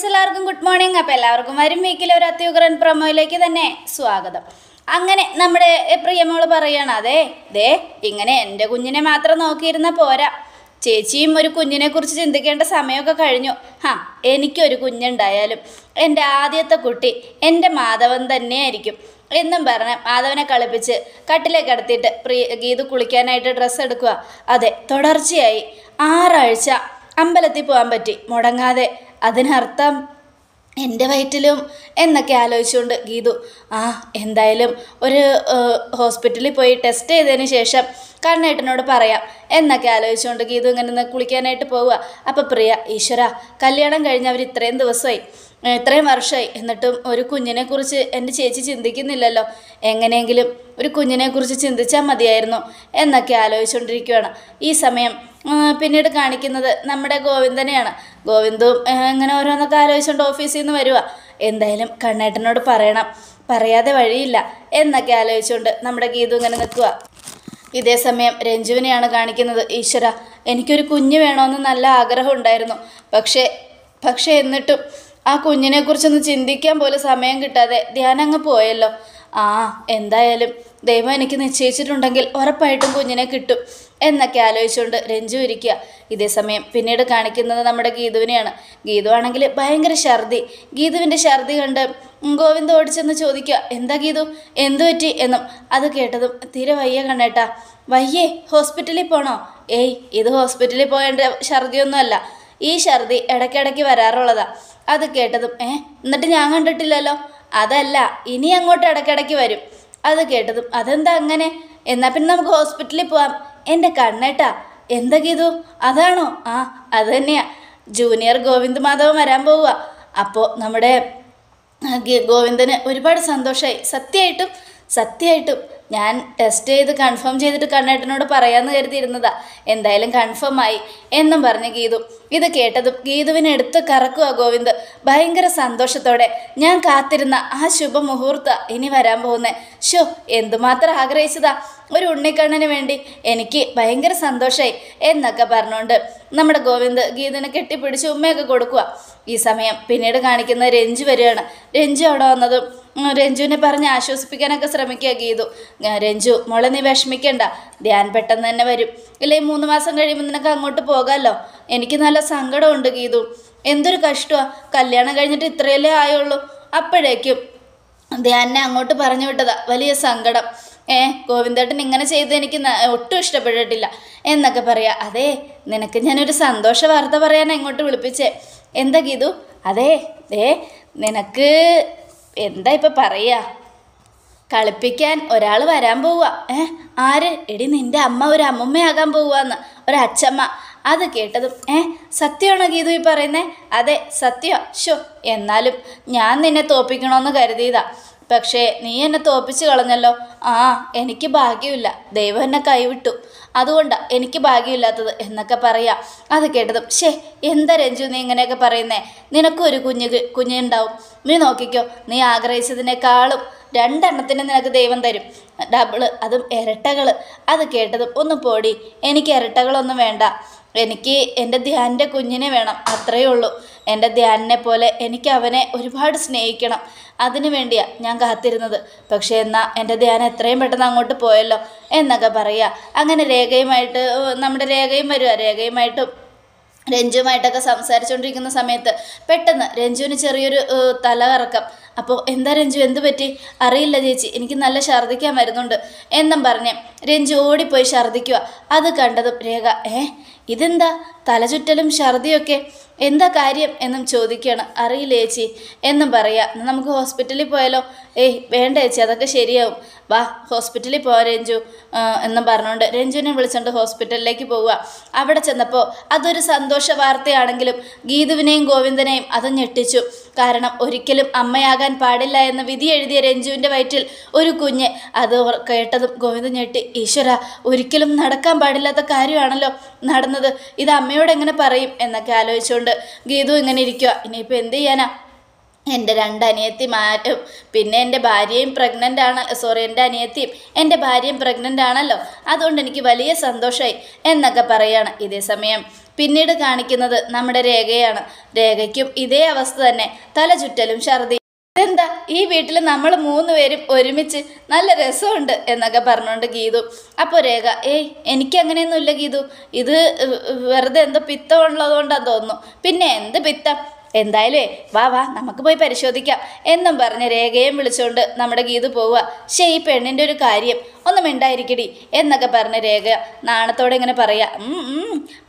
Friends എല്ലാവർക്കും good morning. അപ്പോൾ എല്ലാവർക്കും വരും വീക്കിലെ ഒരു അത്യുഗ്രൻ പ്രൊമോയിലേക്ക് തന്നെ സ്വാഗതം. അങ്ങനെ നമ്മുടെ പ്രിയമോള് പറയണം, അതെ ദേ ഇങ്ങനെ എൻ്റെ കുഞ്ഞിനെ മാത്രം നോക്കിയിരുന്നാൽ പോരാ, ചേച്ചിയും ഒരു കുഞ്ഞിനെ കുറിച്ച് ചിന്തിക്കേണ്ട സമയമൊക്കെ കഴിഞ്ഞു. എനിക്കൊരു കുഞ്ഞുണ്ടായാലും എൻ്റെ ആദ്യത്തെ കുട്ടി എൻ്റെ മാധവൻ തന്നെയായിരിക്കും എന്നും പറഞ്ഞ് മാധവനെ കളിപ്പിച്ച് കട്ടിലേക്ക് കിടത്തിയിട്ട് ഗീതു കുളിക്കാനായിട്ട് ഡ്രസ്സ് എടുക്കുക. അതെ, തുടർച്ചയായി 6 ആഴ്ച അമ്പലത്തിൽ പോകാൻ പറ്റി മുടങ്ങാതെ. അതിനർത്ഥം എൻ്റെ വയറ്റിലും എന്നൊക്കെ ആലോചിച്ചുകൊണ്ട് ഗീതു എന്തായാലും ഒരു ഹോസ്പിറ്റലിൽ പോയി ടെസ്റ്റ് ചെയ്തതിന് ശേഷം കണ്ണേട്ടനോട് പറയാം എന്നൊക്കെ ആലോചിച്ചുകൊണ്ട് ഗീതു ഇങ്ങനെ കുളിക്കാനായിട്ട് പോവുക. അപ്പോൾ പ്രിയ, ഈശ്വര, കല്യാണം കഴിഞ്ഞവർ ഇത്രയും ദിവസമായി, ഇത്രയും വർഷമായി, എന്നിട്ടും ഒരു കുഞ്ഞിനെക്കുറിച്ച് എൻ്റെ ചേച്ചി ചിന്തിക്കുന്നില്ലല്ലോ. എങ്ങനെയെങ്കിലും ഒരു കുഞ്ഞിനെക്കുറിച്ച് ചിന്തിച്ചാൽ മതിയായിരുന്നു എന്നൊക്കെ ആലോചിച്ചുകൊണ്ടിരിക്കുകയാണ്. ഈ സമയം പിന്നീട് കാണിക്കുന്നത് നമ്മുടെ ഗോവിന്ദനെയാണ്. ഗോവിന്ദും ഇങ്ങനെ ഓരോന്നൊക്കെ ആലോചിച്ചുകൊണ്ട് ഓഫീസിൽ നിന്ന് വരിക. എന്തായാലും കണ്ണേട്ടനോട് പറയണം, പറയാതെ വഴിയില്ല എന്നൊക്കെ ആലോചിച്ചുകൊണ്ട് നമ്മുടെ ഗീതു ഇങ്ങനെ നിൽക്കുക. ഇതേ സമയം രഞ്ജുവിനെയാണ് കാണിക്കുന്നത്. ഈശ്വര, എനിക്കൊരു കുഞ്ഞ് വേണമെന്ന് നല്ല ആഗ്രഹം ഉണ്ടായിരുന്നു. പക്ഷേ എന്നിട്ടും ആ കുഞ്ഞിനെക്കുറിച്ചൊന്ന് ചിന്തിക്കാൻ പോലും സമയം കിട്ടാതെ ധ്യാനം അങ്ങ് പോയല്ലോ. എന്തായാലും ദൈവം എനിക്ക് നിശ്ചയിച്ചിട്ടുണ്ടെങ്കിൽ ഉറപ്പായിട്ടും കുഞ്ഞിനെ കിട്ടും എന്നൊക്കെ ആലോചിച്ചുകൊണ്ട് രഞ്ജു ഇരിക്കുക. ഇതേ സമയം പിന്നീട് കാണിക്കുന്നത് നമ്മുടെ ഗീതുവിനെയാണ്. ഗീതു ആണെങ്കിൽ ഭയങ്കര ഛർദി. ഗീതുവിൻ്റെ ഛർദി കണ്ട് ഗോവിന്ദ് ഓടിച്ചെന്ന് ചോദിക്കുക, എന്താ ഗീതു, എന്തു പറ്റി എന്നും. അത് കേട്ടതും തീരെ വയ്യ കണ്ണേട്ടാ. വയ്യേ? ഹോസ്പിറ്റലിൽ പോണോ? ഏയ്, ഇത് ഹോസ്പിറ്റലിൽ പോയേണ്ട ഛർദിയൊന്നുമല്ല. ഈ ഛർദി ഇടയ്ക്കിടയ്ക്ക് വരാറുള്ളതാ. അത് കേട്ടതും എന്നിട്ട് ഞാൻ കണ്ടിട്ടില്ലല്ലോ. അതല്ല, ഇനി അങ്ങോട്ട് ഇടയ്ക്കിടയ്ക്ക് വരും. അത് കേട്ടതും അതെന്താ അങ്ങനെ? എന്നാൽ പിന്നെ നമുക്ക് ഹോസ്പിറ്റലിൽ പോവാം. എൻ്റെ കണ്ണേട്ടാ. എന്താ ഗീതു, അതാണോ? അത് തന്നെയാ, ജൂനിയർ ഗോവിന്ദ് മാധവൻ വരാൻ പോവുക. അപ്പോൾ നമ്മുടെ ഗോവിന്ദന് ഒരുപാട് സന്തോഷമായി. സത്യമായിട്ടും ഞാൻ ടെസ്റ്റ് ചെയ്ത് കൺഫേം ചെയ്തിട്ട് കണ്ണേട്ടനോട് പറയാമെന്ന് കരുതിയിരുന്നതാ. എന്തായാലും കൺഫേം ആയി എന്നും പറഞ്ഞ് ഗീതു. ഇത് കേട്ടതും ഗീതുവിനെ എടുത്ത് കറക്കുക ഗോവിന്ദ് ഭയങ്കര സന്തോഷത്തോടെ. ഞാൻ കാത്തിരുന്ന ആ ശുഭമുഹൂർത്ത ഇനി വരാൻ പോകുന്നേ. എന്തുമാത്രം ആഗ്രഹിച്ചതാ ഒരു ഉണ്ണിക്കണ്ണന് വേണ്ടി. എനിക്ക് ഭയങ്കര സന്തോഷമായി എന്നൊക്കെ പറഞ്ഞുകൊണ്ട് നമ്മുടെ ഗോവിന്ദ് ഗീതുവിനെ കെട്ടിപ്പിടിച്ച് ഉമ്മയൊക്കെ കൊടുക്കുക. ഈ സമയം പിന്നീട് കാണിക്കുന്ന രഞ്ജു വരികയാണ്. രഞ്ജു അവിടെ വന്നതും രഞ്ജുവിനെ പറഞ്ഞ് ആശ്വസിപ്പിക്കാനൊക്കെ ശ്രമിക്കുക ഗീതു. രഞ്ജു, മോളെ നീ വിഷമിക്കണ്ട, ധ്യാൻ പെട്ടെന്ന് തന്നെ വരും. ഇല്ലേ 3 മാസം കഴിയുമ്പോൾ നിനക്ക് അങ്ങോട്ട് പോകാമല്ലോ. എനിക്ക് നല്ല സങ്കടമുണ്ട് ഗീതു. എന്തൊരു കഷ്ടമാണ്, കല്യാണം കഴിഞ്ഞിട്ട് ഇത്രയല്ലേ ആയുള്ളൂ. അപ്പോഴേക്കും ധ്യാനെ അങ്ങോട്ട് പറഞ്ഞു വിട്ടതാ. വലിയ സങ്കടം. ഗോവിന്ദേട്ടൻ ഇങ്ങനെ ചെയ്ത് എനിക്ക് ഒട്ടും ഇഷ്ടപ്പെട്ടിട്ടില്ല എന്നൊക്കെ പറയാം. അതെ, നിനക്ക് ഞാനൊരു സന്തോഷ വാർത്ത പറയാനാണ് ഇങ്ങോട്ട് വിളിപ്പിച്ചേ. എന്താ ഗീതു? അതെ നിനക്ക് എന്താ ഇപ്പം പറയുക, കളിപ്പിക്കാൻ ഒരാൾ വരാൻ പോവുക. ആര്? എടി, നിൻ്റെ അമ്മ ഒരു അമ്മുമ്മയാകാൻ പോവുകയെന്ന്, ഒരച്ഛമ്മ. അത് കേട്ടതും സത്യമാണോ ഗീതു ഈ പറയുന്നേ? അതെ, സത്യം. എന്നാലും ഞാൻ നിന്നെ തോൽപ്പിക്കണമെന്ന് കരുതിയതാ. പക്ഷേ നീ എന്നെ തോൽപ്പിച്ച് കളഞ്ഞല്ലോ. എനിക്ക് ഭാഗ്യമില്ല, ദൈവം എന്നെ കൈവിട്ടു, അതുകൊണ്ടാണ് എനിക്ക് ഭാഗ്യമില്ലാത്തത് എന്നൊക്കെ പറയാം. അത് കേട്ടതും എന്താ രഞ്ജു നീ ഇങ്ങനെയൊക്കെ പറയുന്നേ? നിനക്കും ഒരു കുഞ്ഞുണ്ടാവും, നീ നോക്കിക്കോ. നീ ആഗ്രഹിച്ചതിനേക്കാളും 2 എണ്ണത്തിന് നിനക്ക് ദൈവം തരും, ഡബിള്, അതും ഇരട്ടകൾ. അത് കേട്ടതും ഒന്ന് പോടി, എനിക്ക് ഇരട്ടകളൊന്നും വേണ്ട. എനിക്ക് എൻ്റെ ധ്യാനിൻ്റെ കുഞ്ഞിനെ വേണം, അത്രയേ ഉള്ളൂ. എൻ്റെ ധ്യാനിനെ പോലെ എനിക്ക് അവനെ ഒരുപാട് സ്നേഹിക്കണം. അതിനു വേണ്ടിയാണ് ഞാൻ കാത്തിരുന്നത്. പക്ഷേ എന്നാൽ എൻ്റെ ധ്യാനം എത്രയും പെട്ടെന്ന് അങ്ങോട്ട് പോയല്ലോ എന്നൊക്കെ പറയുക. അങ്ങനെ നമ്മുടെ രേഖയും വരിക. രേഖയുമായിട്ടും രഞ്ജുവുമായിട്ടൊക്കെ സംസാരിച്ചുകൊണ്ടിരിക്കുന്ന സമയത്ത് പെട്ടെന്ന് രഞ്ജുവിന് ചെറിയൊരു തലകറക്കം. അപ്പോൾ എന്താ രഞ്ജു, എന്ത് പറ്റി? അറിയില്ല ചേച്ചി, എനിക്ക് നല്ല ഛർദ്ദിക്കാൻ വരുന്നുണ്ട് എന്നും പറഞ്ഞ് രഞ്ജു ഓടിപ്പോയി ഛർദ്ദിക്കുക. അത് കണ്ടതും രേഖ, ഇതെന്താ തലചുറ്റലും ഛർദിയൊക്കെ, എന്താ കാര്യം എന്നും ചോദിക്കുകയാണ്. അറിയില്ല ചേച്ചി എന്നും പറയാം. നമുക്ക് ഹോസ്പിറ്റലിൽ പോയാലോ? വേണ്ട ചേച്ചി, അതൊക്കെ ശരിയാവും, വാ ഹോസ്പിറ്റലിൽ പോവാം രഞ്ജു എന്നും പറഞ്ഞുകൊണ്ട് രഞ്ജുവിനെ വിളിച്ചുകൊണ്ട് ഹോസ്പിറ്റലിലേക്ക് പോവുക. അവിടെ ചെന്നപ്പോൾ അതൊരു സന്തോഷ വാർത്തയാണെങ്കിലും ഗീതുവിനെയും ഗോവിന്ദനെയും അത് ഞെട്ടിച്ചു. കാരണം ഒരിക്കലും അമ്മയാകാൻ പാടില്ല എന്ന് വിധി എഴുതിയ രഞ്ജുവിൻ്റെ വയറ്റിൽ ഒരു കുഞ്ഞ്. അത് കേട്ടതും ഗോവിന്ദൻ ഞെട്ടി. ഈശ്വര, ഒരിക്കലും നടക്കാൻ പാടില്ലാത്ത കാര്യമാണല്ലോ നടന്നത്, ഇത് അമ്മയോട് എങ്ങനെ പറയും എന്നൊക്കെ ആലോചിച്ചുകൊണ്ട് ഗീതു ഇങ്ങനെ ഇരിക്കുക. ഇനിയിപ്പോൾ എന്ത് ചെയ്യാനാ? എൻ്റെ രണ്ടനിയത്തിമാരും പിന്നെ എൻ്റെ ഭാര്യയും പ്രഗ്നൻ്റ് ആണ്, സോറി എൻ്റെ അനിയത്തിയും എൻ്റെ ഭാര്യയും പ്രഗ്നൻ്റ് ആണല്ലോ, അതുകൊണ്ട് എനിക്ക് വലിയ സന്തോഷമായി എന്നൊക്കെ പറയാണ്. ഇതേ സമയം പിന്നീട് കാണിക്കുന്നത് നമ്മുടെ രേഖയാണ്. രേഖയ്ക്കും ഇതേ അവസ്ഥ തന്നെ, തല ചുറ്റലും ഛർദി. ഇതെന്താ ഈ വീട്ടിൽ നമ്മൾ 3 പേരും ഒരുമിച്ച് നല്ല രസമുണ്ട് എന്നൊക്കെ പറഞ്ഞുകൊണ്ട് ഗീതു. അപ്പോൾ രേഖ എനിക്കങ്ങനെയൊന്നുമില്ല ഗീതു, ഇത് വെറുതെ എന്തോ പിത്തം ഉള്ളതുകൊണ്ടാന്ന് തോന്നുന്നു. പിന്നെ എന്ത് പിത്തം? എന്തായാലും വാ നമുക്ക് പോയി പരിശോധിക്കാം എന്നും പറഞ്ഞ് രേഖയും വിളിച്ചുകൊണ്ട് നമ്മുടെ ഗീതു പോവുക. ഈ പെണ്ണിൻ്റെ ഒരു കാര്യം ഒന്നും മിണ്ടായിരിക്കടി എന്നൊക്കെ പറഞ്ഞ് രേഖ നാണത്തോടെ ഇങ്ങനെ പറയാ.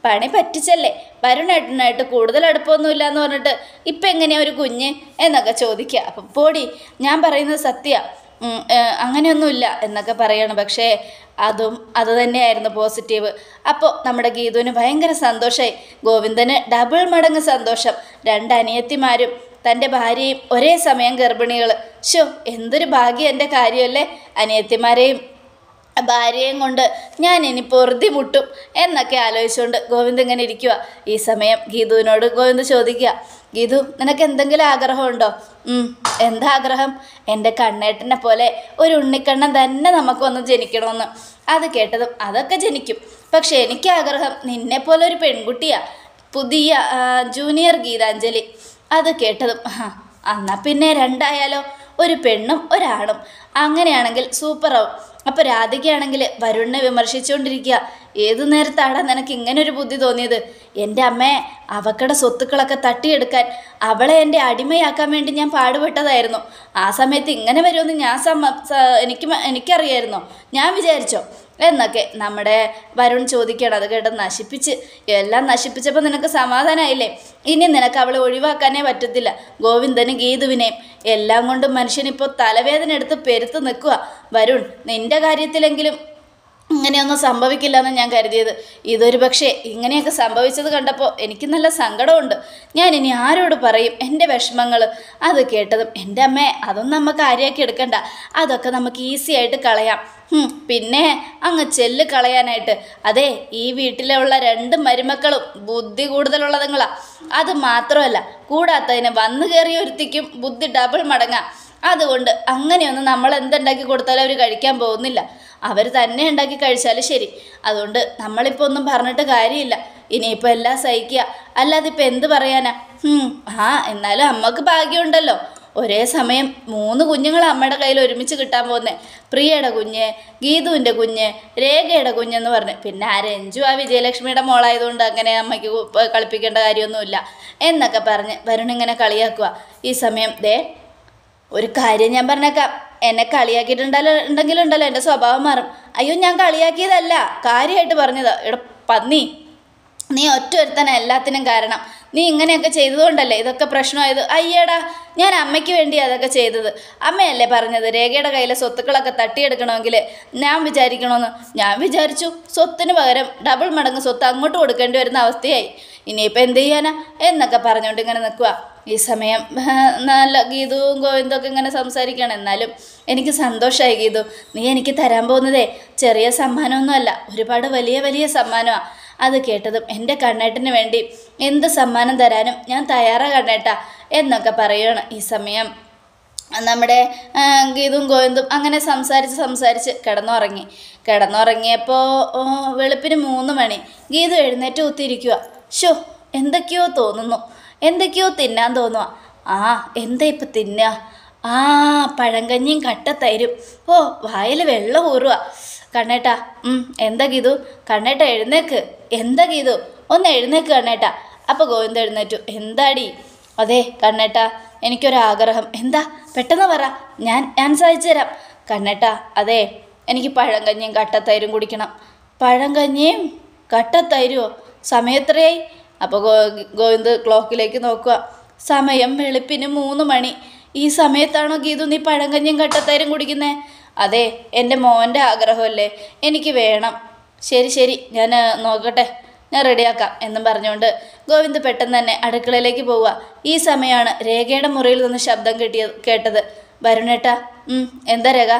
പണി പറ്റിച്ചല്ലേ, വരുണേട്ടനായിട്ട് കൂടുതൽ അടുപ്പമൊന്നുമില്ല എന്ന് പറഞ്ഞിട്ട് ഇപ്പം എങ്ങനെയാ ഒരു കുഞ്ഞ് എന്നൊക്കെ ചോദിക്കുക. അപ്പം പോടി, ഞാൻ പറയുന്നത് സത്യ, അങ്ങനെയൊന്നുമില്ല എന്നൊക്കെ പറയണം. പക്ഷേ അത് തന്നെയായിരുന്നു പോസിറ്റീവ്. അപ്പോൾ നമ്മുടെ ഗീതുവിന് ഭയങ്കര സന്തോഷമായി. ഗോവിന്ദന് ഡബിൾ മടങ്ങ് സന്തോഷം. 2 അനിയത്തിമാരും തൻ്റെ ഭാര്യയും ഒരേ സമയം ഗർഭിണികൾ. എന്തൊരു ഭാഗ്യം എൻ്റെ കാര്യമല്ലേ, അനിയത്തിമാരെയും ഭാര്യയും കൊണ്ട് ഞാൻ ഇനി പൊറുതി മുട്ടും എന്നൊക്കെ ആലോചിച്ചുകൊണ്ട് ഗോവിന്ദ് ഇങ്ങനെ ഇരിക്കുക. ഈ സമയം ഗീതുവിനോട് ഗോവിന്ദ് ചോദിക്കുക, ഗീതു നിനക്ക് എന്തെങ്കിലും ആഗ്രഹമുണ്ടോ? എന്താ ആഗ്രഹം? എൻ്റെ കണ്ണേട്ടനെ പോലെ ഒരു ഉണ്ണിക്കണ്ണൻ തന്നെ നമുക്കൊന്ന് ജനിക്കണമെന്ന്. അത് കേട്ടതും അതൊക്കെ ജനിക്കും, പക്ഷെ എനിക്ക് ആഗ്രഹം നിന്നെപ്പോലെ ഒരു പെൺകുട്ടിയാ, പുതിയ ജൂനിയർ ഗീതാഞ്ജലി. അത് കേട്ടതും എന്നാൽ പിന്നെ 2 ആയാലോ, ഒരു പെണ്ണും ഒരാണും. അങ്ങനെയാണെങ്കിൽ സൂപ്പറാവും. അപ്പോൾ രാധികയാണെങ്കിൽ വരുണിനെ വിമർശിച്ചുകൊണ്ടിരിക്കുക. ഏതു നേരത്താടാ നിനക്ക് ഇങ്ങനൊരു ബുദ്ധി തോന്നിയത്? എൻ്റെ അമ്മയെ അവക്കടെ സ്വത്തുക്കളൊക്കെ തട്ടിയെടുക്കാൻ അവളെ എൻ്റെ അടിമയാക്കാൻ വേണ്ടി ഞാൻ പാടുപെട്ടതായിരുന്നു. ആ സമയത്ത് ഇങ്ങനെ വരുമെന്ന് ഞാൻ എനിക്കറിയായിരുന്നോ? ഞാൻ വിചാരിച്ചോ എന്നൊക്കെ നമ്മുടെ വരുൺ ചോദിക്കണം. അത് കേട്ട് എല്ലാം നശിപ്പിച്ചപ്പോൾ നിനക്ക് സമാധാനമായില്ലേ? ഇനി നിനക്ക് അവളെ ഒഴിവാക്കാനേ പറ്റത്തില്ല. ഗോവിന്ദനും ഗീതുവിനെയും എല്ലാം കൊണ്ടും മനുഷ്യനിപ്പോൾ തലവേദന എടുത്ത് പെരുത്ത് നിൽക്കുക. വരുൺ, നിൻ്റെ കാര്യത്തിലെങ്കിലും ഇങ്ങനെയൊന്നും സംഭവിക്കില്ല എന്ന് ഞാൻ കരുതിയത്. ഇതൊരു പക്ഷേ ഇങ്ങനെയൊക്കെ സംഭവിച്ചത് കണ്ടപ്പോൾ എനിക്ക് നല്ല സങ്കടമുണ്ട്. ഞാൻ ഇനി ആരോട് പറയും എൻ്റെ വിഷമങ്ങൾ? അത് കേട്ടതും എൻ്റെ അമ്മേ, അതൊന്നും നമുക്ക് കാര്യമാക്കി എടുക്കണ്ട, അതൊക്കെ നമുക്ക് ഈസി ആയിട്ട് കളയാം. പിന്നെ അങ്ങ് ചെല്ല് കളയാനായിട്ട്. അതെ, ഈ വീട്ടിലുള്ള 2 മരുമക്കളും ബുദ്ധി കൂടുതലുള്ളതുങ്ങളാ. അത് മാത്രമല്ല, കൂടാത്തതിന് വന്നു കയറിയ ഒരുത്തിക്കും ബുദ്ധി ഡബിൾ മടങ്ങാം. അതുകൊണ്ട് അങ്ങനെയൊന്നും നമ്മൾ എന്തുണ്ടാക്കി കൊടുത്താലും അവർ കഴിക്കാൻ പോകുന്നില്ല. അവർ തന്നെ ഉണ്ടാക്കി കഴിച്ചാലും ശരി. അതുകൊണ്ട് നമ്മളിപ്പോൾ ഒന്നും പറഞ്ഞിട്ട് കാര്യമില്ല. ഇനിയിപ്പോൾ എല്ലാം സഹിക്കുക, അല്ലാതെ ഇപ്പം എന്ത് പറയാനാ? എന്നാലും അമ്മക്ക് ഭാഗ്യമുണ്ടല്ലോ, ഒരേ സമയം 3 കുഞ്ഞുങ്ങൾ അമ്മയുടെ കയ്യിൽ ഒരുമിച്ച് കിട്ടാൻ പോകുന്നത്. പ്രിയയുടെ കുഞ്ഞ്, ഗീതുവിൻ്റെ കുഞ്ഞ്, രേഖയുടെ കുഞ്ഞെന്ന് പറഞ്ഞ്. പിന്നെ രഞ്ജു വിജയലക്ഷ്മിയുടെ മോളായതുകൊണ്ട് അങ്ങനെ അമ്മയ്ക്ക് കളിപ്പിക്കേണ്ട കാര്യമൊന്നുമില്ല എന്നൊക്കെ പറഞ്ഞ് വരുണിങ്ങനെ കളിയാക്കുക. ഈ സമയം ഒരു കാര്യം ഞാൻ പറഞ്ഞേക്കാം, എന്നെ കളിയാക്കിയിട്ടുണ്ടെങ്കിലുണ്ടല്ലോ എൻ്റെ സ്വഭാവം മാറും. അയ്യോ, ഞാൻ കളിയാക്കിയതല്ല, കാര്യമായിട്ട് പറഞ്ഞതാ. പന്നി, നീ ഒറ്റൊരുത്തനാ എല്ലാത്തിനും കാരണം. നീ ഇങ്ങനെയൊക്കെ ചെയ്തതുകൊണ്ടല്ലേ ഇതൊക്കെ പ്രശ്നമായത്. അയ്യടാ, ഞാൻ അമ്മയ്ക്ക് വേണ്ടി അതൊക്കെ ചെയ്തത്. അമ്മയല്ലേ പറഞ്ഞത് രേഖയുടെ കയ്യിലെ സ്വത്തുക്കളൊക്കെ തട്ടിയെടുക്കണമെങ്കിൽ ഞാൻ വിചാരിക്കണമെന്ന്. ഞാൻ വിചാരിച്ചു സ്വത്തിന് പകരം ഡബിൾ മടങ്ങ് സ്വത്ത് അങ്ങോട്ട് കൊടുക്കേണ്ടി വരുന്ന അവസ്ഥയായി. ഇനിയിപ്പോൾ എന്ത് ചെയ്യാനാ എന്നൊക്കെ പറഞ്ഞുകൊണ്ട് ഇങ്ങനെ നിൽക്കുക. ഈ സമയം നല്ല ഗീതുവും ഗോവിന്ദൊക്കെ ഇങ്ങനെ സംസാരിക്കുകയാണ്. എന്നാലും എനിക്ക് സന്തോഷമായി ഗീതു, നീ എനിക്ക് തരാൻ പോകുന്നതേ ചെറിയ സമ്മാനമൊന്നുമല്ല, ഒരുപാട് വലിയ വലിയ സമ്മാനമാണ്. അത് കേട്ടതും എൻ്റെ കണ്ണേട്ടന് വേണ്ടി എന്ത് സമ്മാനം തരാനും ഞാൻ തയ്യാറാ കണ്ണേട്ടാ എന്നൊക്കെ പറയുകയാണ്. ഈ സമയം നമ്മുടെ ഗീതും ഗോവിന്ദും അങ്ങനെ സംസാരിച്ച് കിടന്നുറങ്ങിയപ്പോൾ വെളുപ്പിന് 3 മണി. ഗീതു എഴുന്നേറ്റ് കുത്തിയിരിക്കുക. എന്തൊക്കെയോ തോന്നുന്നു, എന്തൊക്കെയോ തിന്നാൻ തോന്നുക. എന്താ ഇപ്പം തിന്നുക? പഴങ്കഞ്ഞിയും കട്ടത്തൈരും. വായിൽ വെള്ളം ഊറുക. കണ്ണേട്ടാ, എന്താ ഗീതു? കണ്ണേട്ട എഴുന്നേക്ക്. എന്താ ഗീതു? ഒന്ന് എഴുന്നേക്ക് കണ്ണേട്ടാ. അപ്പോൾ ഗോവിന്ദ എഴുന്നേറ്റു. എന്താടി? അതെ കണ്ണേട്ടാ, എനിക്കൊരാഗ്രഹം. എന്താ? പെട്ടെന്ന് പറ, ഞാൻ സാധിച്ചു തരാം. കണ്ണേട്ടാ, അതെ, എനിക്ക് പഴങ്കഞ്ഞിയും കട്ടത്തൈരും കുടിക്കണം. പഴങ്കഞ്ഞിയും കട്ടത്തൈരുമോ? സമയത്രയായി? അപ്പോൾ ഗോവിന്ദ് ക്ലോക്കിലേക്ക് നോക്കുക. സമയം വെളുപ്പിന് 3 മണി. ഈ സമയത്താണോ ഗീതു നീ പഴങ്കഞ്ഞിയും കട്ടത്തൈരും കുടിക്കുന്നത്? അതെ, എൻ്റെ മോൻ്റെ ആഗ്രഹമല്ലേ, എനിക്ക് വേണം. ശരി, ഞാൻ നോക്കട്ടെ, ഞാൻ റെഡിയാക്കാം എന്നും പറഞ്ഞുകൊണ്ട് ഗോവിന്ദ് പെട്ടെന്ന് തന്നെ അടുക്കളയിലേക്ക് പോവുക. ഈ സമയമാണ് രേഖയുടെ മുറിയിൽ നിന്ന് ശബ്ദം കേട്ടത്. വരുണേട്ടാ. എന്താ രേഖ?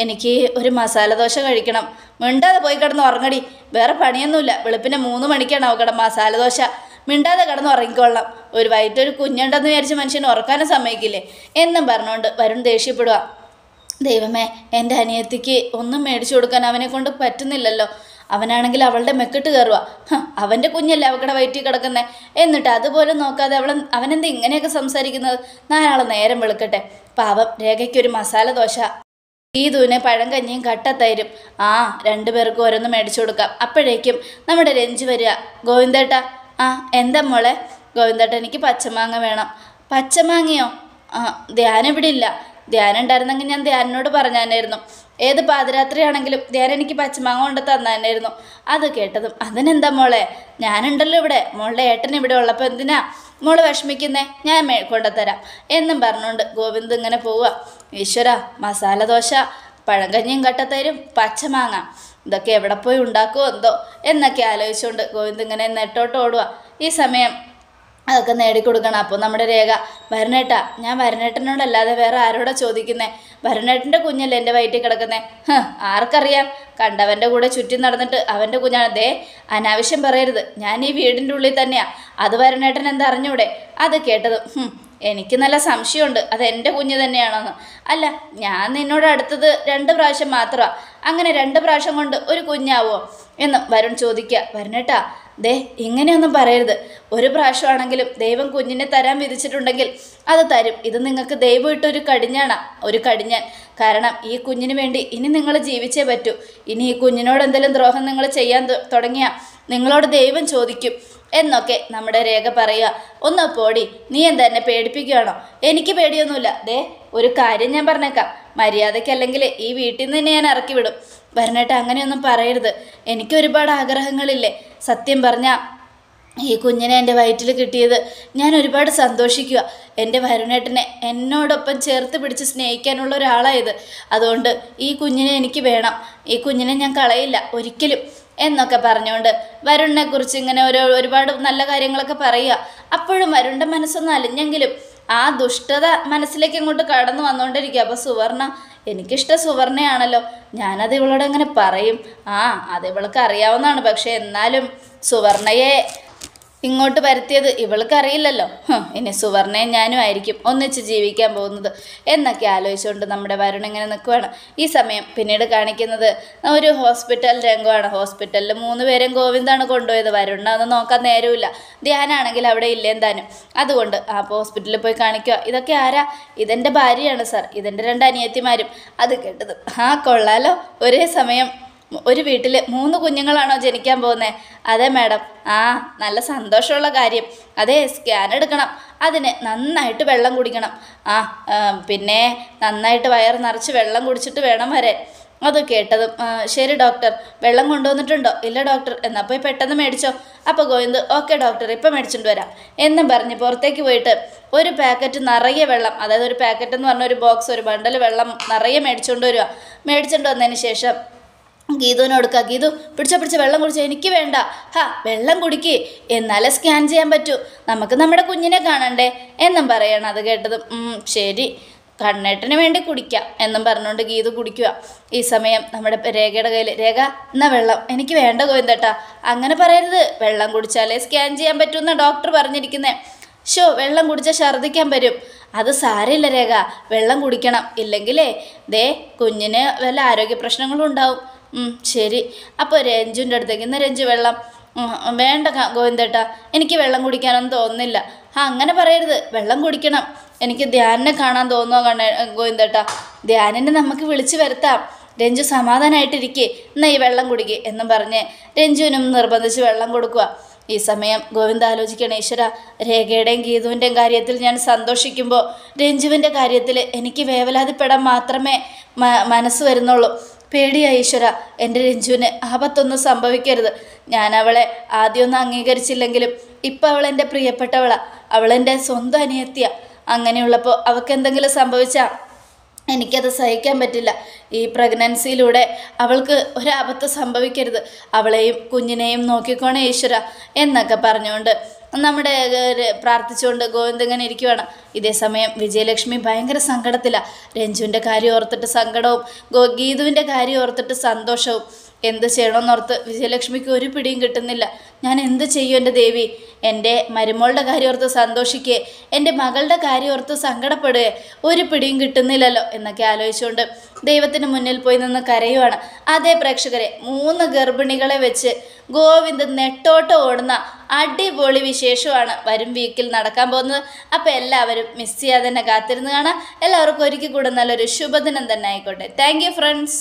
എനിക്ക് ഒരു മസാല ദോശ കഴിക്കണം. മിണ്ടാതെ പോയി കിടന്ന് ഉറങ്ങടി, വേറെ പണിയൊന്നുമില്ല. വെളുപ്പിന് 3 മണിക്കാണ് അവക്കടെ മസാല ദോശ. മിണ്ടാതെ കിടന്ന് ഉറങ്ങിക്കൊള്ളാം. ഒരു വയറ്റൊരു കുഞ്ഞുണ്ടെന്ന് വിചാരിച്ച് മനുഷ്യന് ഉറക്കാനും സമ്മതിക്കില്ലേ എന്നും പറഞ്ഞുകൊണ്ട് വരുൺ ദേഷ്യപ്പെടുക. ദൈവമേ, എൻ്റെ അനിയത്തിക്ക് ഒന്നും മേടിച്ചു കൊടുക്കാൻ അവനെ കൊണ്ട് പറ്റുന്നില്ലല്ലോ. അവനാണെങ്കിൽ അവളുടെ മെക്കിട്ട് കയറുക. അവൻ്റെ കുഞ്ഞല്ലേ അവക്കടെ വയറ്റിൽ കിടക്കുന്നത്. എന്നിട്ട് അതുപോലെ നോക്കാതെ അവനെന്താ ഇങ്ങനെയൊക്കെ സംസാരിക്കുന്നത്? നാളെ നേരം വെളുക്കട്ടെ. പാവം രേഖയ്ക്കൊരു മസാല ദോശ, ഗീതുവിന് പഴങ്കഞ്ഞിയും കട്ടത്തൈരും. രണ്ടുപേർക്കും ഓരോന്ന് മേടിച്ചു കൊടുക്കാം. അപ്പോഴേക്കും നമ്മുടെ രഞ്ജു വരിക. ഗോവിന്ദേട്ടാ. എന്താ മോളെ? ഗോവിന്ദേട്ട, എനിക്ക് പച്ചമാങ്ങ വേണം. പച്ചമാങ്ങയോ? ധ്യാനം ഇവിടെ ഇല്ല. ധ്യാനം ഉണ്ടായിരുന്നെങ്കിൽ ഞാൻ ധ്യാനോട് പറഞ്ഞാനായിരുന്നു. ഏത് പാതിരാത്രിയാണെങ്കിലും ധ്യാനം എനിക്ക് പച്ചമാങ്ങ കൊണ്ട് തന്നാനായിരുന്നു. അത് കേട്ടതും അതിനെന്താ മോളെ, ഞാനുണ്ടല്ലോ ഇവിടെ. മോളുടെ ഏട്ടൻ ഇവിടെ ഉള്ളപ്പോൾ എന്തിനാ മോള് വിഷമിക്കുന്നേ? ഞാൻ കൊണ്ടുതരാം എന്നും പറഞ്ഞുകൊണ്ട് ഗോവിന്ദ് ഇങ്ങനെ പോവുക. ഈശ്വര, മസാല ദോശ, പഴങ്കഞ്ഞിയും കട്ടത്തൈരും, പച്ചമാങ്ങ, ഇതൊക്കെ എവിടെ പോയി ഉണ്ടാക്കുമോ എന്തോ എന്നൊക്കെ ആലോചിച്ചുകൊണ്ട് ഗോവിന്ദ് ഇങ്ങനെ നെട്ടോട്ട് ഓടുക. ഈ സമയം അതൊക്കെ നേടിക്കൊടുക്കണം. അപ്പോൾ നമ്മുടെ രേഖ, വരുണേട്ടാ, ഞാൻ വരുണേട്ടനോടല്ലാതെ വേറെ ആരോടാ ചോദിക്കുന്നേ? വരുണേട്ടൻ്റെ കുഞ്ഞല്ലേ എൻ്റെ വയറ്റിൽ കിടക്കുന്നേ? ആർക്കറിയാം? കണ്ടവൻ്റെ കൂടെ ചുറ്റി നടന്നിട്ട് അവൻ്റെ കുഞ്ഞാണ്. ദേ, അനാവശ്യം പറയരുത്. ഞാൻ ഈ വീടിൻ്റെ ഉള്ളിൽ തന്നെയാണ്. അത് വരുണേട്ടൻ എന്താ അറിഞ്ഞൂടെ? അത് കേട്ടതും എനിക്ക് നല്ല സംശയമുണ്ട് അത് എൻ്റെ കുഞ്ഞ് തന്നെയാണോന്ന്. അല്ല, ഞാൻ നിന്നോട് അടുത്തത് 2 പ്രാവശ്യം മാത്രമാണ്. അങ്ങനെ 2 പ്രാവശ്യം കൊണ്ട് ഒരു കുഞ്ഞാവോ എന്നും വരുൺ ചോദിക്കുക. വരുണേട്ടാ, ദേ, ഇങ്ങനെയൊന്നും പറയരുത്. ഒരു പ്രാവശ്യമാണെങ്കിലും ദൈവം കുഞ്ഞിനെ തരാൻ വിധിച്ചിട്ടുണ്ടെങ്കിൽ അത് തരും. ഇത് നിങ്ങൾക്ക് ദൈവം ഇട്ടൊരു ഒരു കടിഞ്ഞാൻ. കാരണം ഈ കുഞ്ഞിന് വേണ്ടി ഇനി നിങ്ങൾ ജീവിച്ചേ പറ്റൂ. ഇനി ഈ കുഞ്ഞിനോട് എന്തെങ്കിലും ദ്രോഹം നിങ്ങൾ ചെയ്യാൻ തുടങ്ങിയാൽ നിങ്ങളോട് ദൈവം ചോദിക്കും എന്നൊക്കെ നമ്മുടെ രേഖ പറയുക. ഒന്ന് പോടി, നീ എന്താ എന്നെ പേടിപ്പിക്കുകയാണോ? എനിക്ക് പേടിയൊന്നുമില്ല. ദേ, ഒരു കാര്യം ഞാൻ പറഞ്ഞേക്കാം. മര്യാദയ്ക്കല്ലെങ്കിൽ ഈ വീട്ടിൽ നിന്ന് തന്നെ ഞാൻ ഇറക്കി വിടും. വരുണേട്ട, അങ്ങനെയൊന്നും പറയരുത്. എനിക്ക് ഒരുപാട് ആഗ്രഹങ്ങളില്ലേ. സത്യം പറഞ്ഞാൽ ഈ കുഞ്ഞിനെ എൻ്റെ വയറ്റിൽ കിട്ടിയത് ഞാൻ ഒരുപാട് സന്തോഷിക്കുക. എൻ്റെ വരുണേട്ടനെ എന്നോടൊപ്പം ചേർത്ത് പിടിച്ച് സ്നേഹിക്കാനുള്ള ഒരാളായത്. അതുകൊണ്ട് ഈ കുഞ്ഞിനെ എനിക്ക് വേണം. ഈ കുഞ്ഞിനെ ഞാൻ കളയില്ല ഒരിക്കലും എന്നൊക്കെ പറഞ്ഞുകൊണ്ട് വരുണിനെ കുറിച്ച് ഇങ്ങനെ ഒരുപാട് നല്ല കാര്യങ്ങളൊക്കെ പറയുക. അപ്പോഴും വരുണിൻ്റെ മനസ്സൊന്നും അലിഞ്ഞെങ്കിലും ആ ദുഷ്ടത മനസ്സിലേക്ക് അങ്ങോട്ട് കടന്നു വന്നുകൊണ്ടിരിക്കുക. അപ്പോൾ സുവർണ, എനിക്കിഷ്ടം സുവർണയാണല്ലോ. ഞാനത് ഇവളോട് എങ്ങനെ പറയും? അത് ഇവൾക്ക് അറിയാവുന്നതാണ്. പക്ഷെ എന്നാലും സുവർണയെ ഇങ്ങോട്ട് വരുത്തിയത് ഇവൾക്കറിയില്ലല്ലോ. ഇനി സുവർണയും ഞാനും ആയിരിക്കും ഒന്നിച്ച് ജീവിക്കാൻ പോകുന്നത് എന്നൊക്കെ ആലോചിച്ചുകൊണ്ട് നമ്മുടെ വരുൺ ഇങ്ങനെ നിൽക്കുകയാണ്. ഈ സമയം പിന്നീട് കാണിക്കുന്നത് ഒരു ഹോസ്പിറ്റൽ രംഗമാണ്. ഹോസ്പിറ്റലിൽ 3 പേരും ഗോവിന്ദാണ് കൊണ്ടുപോയത്. വരുണിനെ അത് നോക്കാൻ നേരമില്ല. ധ്യാനാണെങ്കിൽ അവിടെ ഇല്ലേന്താനും. അതുകൊണ്ട് ഹോസ്പിറ്റലിൽ പോയി കാണിക്കുക. ഇതൊക്കെ ആരാ? ഇതെൻ്റെ ഭാര്യയാണ് സാർ. ഇതെൻ്റെ 2 അനിയത്തിമാരും. അത് കേട്ടത് കൊള്ളാലോ, ഒരേ സമയം ഒരു വീട്ടിൽ 3 കുഞ്ഞുങ്ങളാണോ ജനിക്കാൻ പോകുന്നത്? അതെ മാഡം. നല്ല സന്തോഷമുള്ള കാര്യം. അതെ, സ്കാൻ എടുക്കണം. അതിന് നന്നായിട്ട് വെള്ളം കുടിക്കണം. പിന്നെ നന്നായിട്ട് വയറ് നിറച്ച് വെള്ളം കുടിച്ചിട്ട് വേണം വരാൻ. അത് കേട്ടതും ശരി ഡോക്ടർ, വെള്ളം കൊണ്ടുവന്നിട്ടുണ്ടോ? ഇല്ല ഡോക്ടർ. എന്നാൽ പോയി പെട്ടെന്ന് മേടിച്ചോ. അപ്പോൾ ഗോവിന്ദ്, ഓക്കെ ഡോക്ടർ, ഇപ്പം മേടിച്ചിട്ട് വരാം എന്നും പറഞ്ഞ് പുറത്തേക്ക് പോയിട്ട് ഒരു പാക്കറ്റ് നിറയെ വെള്ളം, അതായത് ഒരു പാക്കറ്റ് എന്ന് പറഞ്ഞ ഒരു ബോക്സ്, ഒരു ബണ്ടൽ വെള്ളം നിറയെ മേടിച്ചുകൊണ്ട് വരിക. മേടിച്ചുകൊണ്ട് വന്നതിന് ശേഷം ഗീതുവിനെ കൊടുക്കുക. ഗീതു, പിടിച്ച വെള്ളം കുടിച്ചോ. എനിക്ക് വേണ്ട. വെള്ളം കുടിക്ക്, എന്നാലേ സ്കാൻ ചെയ്യാൻ പറ്റൂ. നമുക്ക് നമ്മുടെ കുഞ്ഞിനെ കാണണ്ടേ എന്നും പറയണം. അത് കേട്ടതും ശരി, കണ്ണേട്ടന് വേണ്ടി കുടിക്കാം എന്നും പറഞ്ഞുകൊണ്ട് ഗീതു കുടിക്കുക. ഈ സമയം നമ്മുടെ രേഖയുടെ കയ്യിൽ, രേഖ എന്നാ വെള്ളം. എനിക്ക് വേണ്ട ഗോവിന്ദേട്ടാ. അങ്ങനെ പറയരുത്. വെള്ളം കുടിച്ചാലേ സ്കാൻ ചെയ്യാൻ പറ്റുമെന്നാണ് ഡോക്ടർ പറഞ്ഞിരിക്കുന്നത്. വെള്ളം കുടിച്ചാൽ ഛർദ്ദിക്കാൻ വരും. അത് സാരമില്ല രേഖ, വെള്ളം കുടിക്കണം. ഇല്ലെങ്കിലേ ദേ കുഞ്ഞിന് വല്ല ആരോഗ്യ പ്രശ്നങ്ങളും ഉണ്ടാവും. ശരി. അപ്പോൾ രഞ്ജുവിൻ്റെ അടുത്തേക്ക്, ഇന്ന് രഞ്ജു വെള്ളം വേണ്ട ഗോവിന്ദേട്ടാ, എനിക്ക് വെള്ളം കുടിക്കാനൊന്നും തോന്നുന്നില്ല. അങ്ങനെ പറയരുത്. വെള്ളം കുടിക്കണം. എനിക്ക് ധ്യാനിനെ കാണാൻ തോന്നുമോ ഗോവിന്ദേട്ടാ? ധ്യാനിനെ നമുക്ക് വിളിച്ചു വരുത്താം. രഞ്ജു സമാധാനമായിട്ടിരിക്കേ, എന്നാൽ ഈ വെള്ളം കുടിക്കേ എന്നും പറഞ്ഞ് രഞ്ജുവിനും നിർബന്ധിച്ച് വെള്ളം കൊടുക്കുക. ഈ സമയം ഗോവിന്ദ് ആലോചിക്കണം, ഈശ്വര, രേഖയുടെയും ഗീതുവിൻ്റെയും കാര്യത്തിൽ ഞാൻ സന്തോഷിക്കുമ്പോൾ രഞ്ജുവിൻ്റെ കാര്യത്തിൽ എനിക്ക് വേവലാതിപ്പെടാൻ മാത്രമേ മനസ്സ് വരുന്നുള്ളൂ. പേടിയായി ഈശ്വര, എൻ്റെ രഞ്ജുവിന് ആപത്തൊന്നും സംഭവിക്കരുത്. ഞാൻ അവളെ ആദ്യമൊന്നും അംഗീകരിച്ചില്ലെങ്കിലും ഇപ്പം അവൾ എൻ്റെ പ്രിയപ്പെട്ടവളാണ്. അവളെൻ്റെ സ്വന്തം അനിയത്തിയാണ്. അങ്ങനെയുള്ളപ്പോൾ അവൾക്ക് എന്തെങ്കിലും സംഭവിച്ചാൽ എനിക്കത് സഹിക്കാൻ പറ്റില്ല. ഈ പ്രഗ്നൻസിയിലൂടെ അവൾക്ക് ഒരാപത്ത് സംഭവിക്കരുത്. അവളെയും കുഞ്ഞിനെയും നോക്കിക്കോണേ ഈശ്വര എന്നൊക്കെ പറഞ്ഞുകൊണ്ട് നമ്മുടെ പ്രാർത്ഥിച്ചുകൊണ്ട് ഗോവിന്ദ് ഇങ്ങനെ ഇരിക്കുകയാണ്. ഇതേ സമയം വിജയലക്ഷ്മി ഭയങ്കര സങ്കടത്തിലാണ്. രഞ്ജുവിൻ്റെ കാര്യം ഓർത്തിട്ട് സങ്കടവും ഗീതുവിൻ്റെ കാര്യം ഓർത്തിട്ട് സന്തോഷവും. എന്ത് ചെയ്യണമെന്നോർത്ത് വിജയലക്ഷ്മിക്ക് ഒരു പിടിയും കിട്ടുന്നില്ല. ഞാൻ എന്ത് ചെയ്യും എൻ്റെ ദേവി? എൻ്റെ മരുമോളുടെ കാര്യം ഓർത്ത് സന്തോഷിക്കേ, എൻ്റെ മകളുടെ കാര്യം ഓർത്ത് സങ്കടപ്പെടുകയെ, ഒരു പിടിയും കിട്ടുന്നില്ലല്ലോ എന്നൊക്കെ ആലോചിച്ചുകൊണ്ട് ദൈവത്തിന് മുന്നിൽ പോയി നിന്ന് കരയുവാണ്. അതേ പ്രേക്ഷകരെ, 3 ഗർഭിണികളെ വെച്ച് ഗോവിന്ദ് നെട്ടോട്ട് ഓടുന്ന അടിപൊളി വിശേഷമാണ് വരും വീക്കിൽ നടക്കാൻ പോകുന്നത്. അപ്പോൾ എല്ലാവരും മിസ് ചെയ്യാതെ തന്നെ കാത്തിരുന്ന് കാണാം. എല്ലാവർക്കും ഒരിക്കൽ കൂടെ നല്ലൊരു ശുഭദിനം തന്നെ ആയിക്കോട്ടെ. Thank you friends.